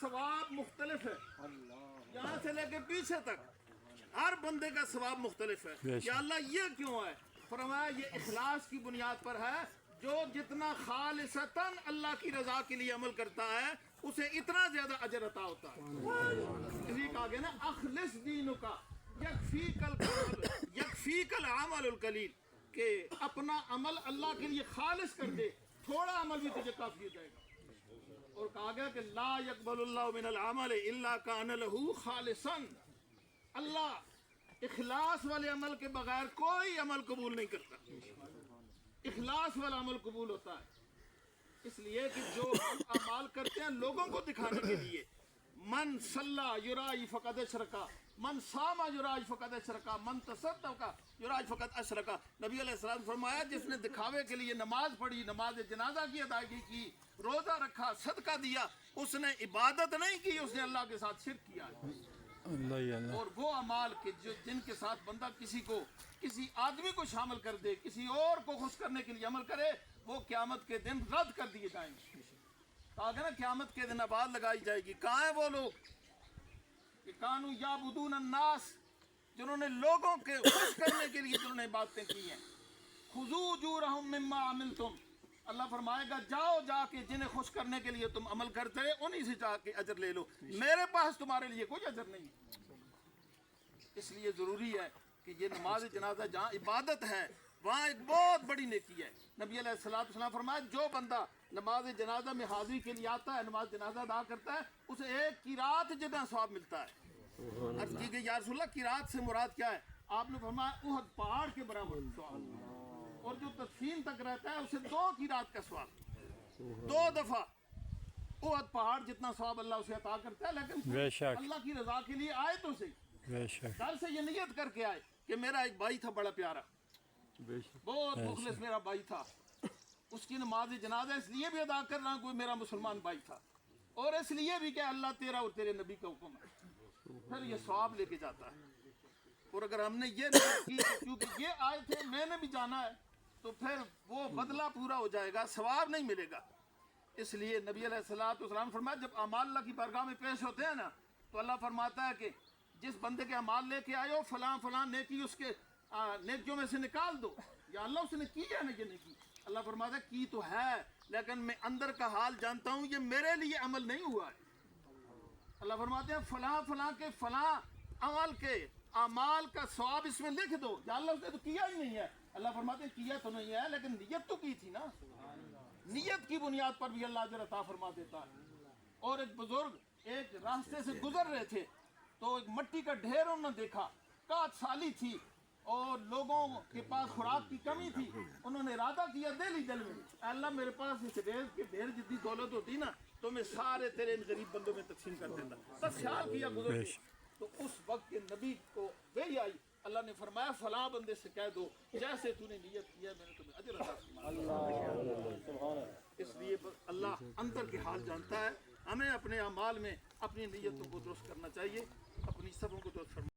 ثواب مختلف ہے، یہاں سے لے کے پیچھے تک ہر بندے کا ثواب مختلف ہے۔ یا اللہ یہ کیوں ہے؟ فرمایا یہ اخلاص کی بنیاد پر ہے، جو جتنا خالصتاً اللہ کی رضا کے لیے عمل کرتا ہے اسے اتنا زیادہ اجر عطا ہوتا ہے۔ اس لیے کہا گیا نا اخلص دینک یکفیک العمل القلیل، کہ اپنا عمل اللہ کے لیے خالص کر دے، تھوڑا عمل بھی تجھے کافی ہو جائے گا۔ اور کہا گیا کہ لا یقبل اللہ من العمل الا کان له خالصا، اللہ اخلاص والے عمل کے بغیر کوئی عمل قبول نہیں کرتا، اخلاص والا عمل قبول ہوتا ہے۔ اس لیے کہ جو ہم اعمال کرتے ہیں لوگوں کو دکھانے کے لیے، من صلی یرائی فقد اشرکا، من صام یرائی فقد اشرکا، من تصدق یرائی فقد اشرکا۔ نبی علیہ السلام فرمایا جس نے دکھاوے کے لیے نماز پڑھی، نماز جنازہ کی ادائیگی کی، روزہ رکھا، صدقہ دیا، اس نے عبادت نہیں کی، اس نے اللہ کے ساتھ شرک کیا ہے۔ اور وہ اعمال کے جن کے ساتھ بندہ کسی آدمی کو شامل کر دے، کسی اور کو خوش کرنے کے لیے عمل کرے، وہ قیامت کے دن رد کر دیے جائیں گے۔ کہا گیا نا قیامت کے دن آواز لگائی جائے گی، کہاں ہیں وہ لوگ کہ کانوا یعبدون الناس، جنہوں نے لوگوں کے خوش کرنے کے لیے جنہوں نے باتیں کی ہیں۔ خذوا اجورہم مما عملتم، اللہ فرمائے گا جاؤ جا کے جنہیں خوش کرنے کے لیے تم عمل کرتے انہی سے جا کے اجر لے لو، میرے پاس تمہارے لیے کوئی اجر نہیں۔ اس لیے ضروری ہے کہ یہ نماز جنازہ جہاں عبادت ہے وہاں ایک بہت بڑی نیکی ہے۔ نبی علیہ السلام فرمایا جو بندہ نماز جنازہ میں حاضری کے لیے آتا ہے، نماز جنازہ ادا کرتا ہے، اسے ایک قرات جتنا ثواب ملتا ہے۔ عرض کی گئی یا رسول اللہ قرات سے مراد کیا ہے؟ آپ نے فرمایا احد پہاڑ کے برابر ثواب، اور جو تدفین تک رہتا ہے اسے 2 قرات کا ثواب، 2 دفعہ احد پہاڑ جتنا ثواب اللہ اسے عطا کرتا ہے۔ لیکن اللہ کی رضا کے لیے آئے تو صحیح، گھر سے یہ نیت کر کے آئے کہ میرا ایک بھائی تھا بڑا پیارا، بہت مخلص میرا بھائی تھا، اس کی نماز جنازہ اس لیے بھی ادا کر رہا ہوں کوئی میرا مسلمان بھائی تھا، اور اس لیے بھی کہ اللہ تیرا اور تیرے نبی کا حکم ہے، پھر یہ ثواب لے کے جاتا ہے۔ اور اگر ہم نے یہ نیت کی کیونکہ یہ آئے تھے میں نے بھی جانا ہے، تو پھر وہ بدلہ پورا ہو جائے گا، ثواب نہیں ملے گا۔ اس لیے نبی علیہ السلام فرمایا جب اعمال اللہ کی بارگاہ میں پیش ہوتے ہیں نا تو اللہ فرماتا ہے کہ جس بندے کے اعمال لے کے آئے ہو فلاں فلاں نیکی اس کے نیکیوں میں سے نکال دو۔ یا اللہ اس نے کی ہے نا یہ نیکی؟ اللہ فرماتا ہے کی تو ہے لیکن میں اندر کا حال جانتا ہوں، یہ میرے لیے عمل نہیں ہوا ہے۔ اللہ فرماتے ہیں فلاں فلاں کے فلاں عمل کے اعمال کا ثواب اس میں لکھ دو۔ یا اللہ اس نے تو کیا ہی نہیں ہے۔ اللہ فرماتے ہیں کیا تو نہیں ہے لیکن نیت تو کی تھی نا، نیت کی بنیاد پر بھی اللہ اجر عطا فرما دیتا ہے۔ اور ایک بزرگ ایک راستے سے گزر رہے تھے تو ایک مٹی کا ڈھیر انہوں نے دیکھا، کاٹ سالی تھی اور لوگوں کے پاس خوراک کی کمی تھی، انہوں نے ارادہ کیا دل میں اللہ میرے پاس اس ریز کے ڈھیر جتنی دولت ہوتی نا تو میں سارے تیرے غریب بندوں میں تقسیم کر دیتا۔ بس خیال کیا گزر کے، تو اس وقت کے نبی کو وہی آئی، اللہ نے فرمایا فلاں بندے سے کہہ دو جیسے تو نے نیت کیا میں نے تمہیں اجر عطا فرمایا۔ اس لیے اللہ اندر کے حال جانتا ہے، ہمیں اپنے اعمال میں اپنی نیتوں کو درست کرنا چاہیے، اپنی سبوں کو درست فرمانا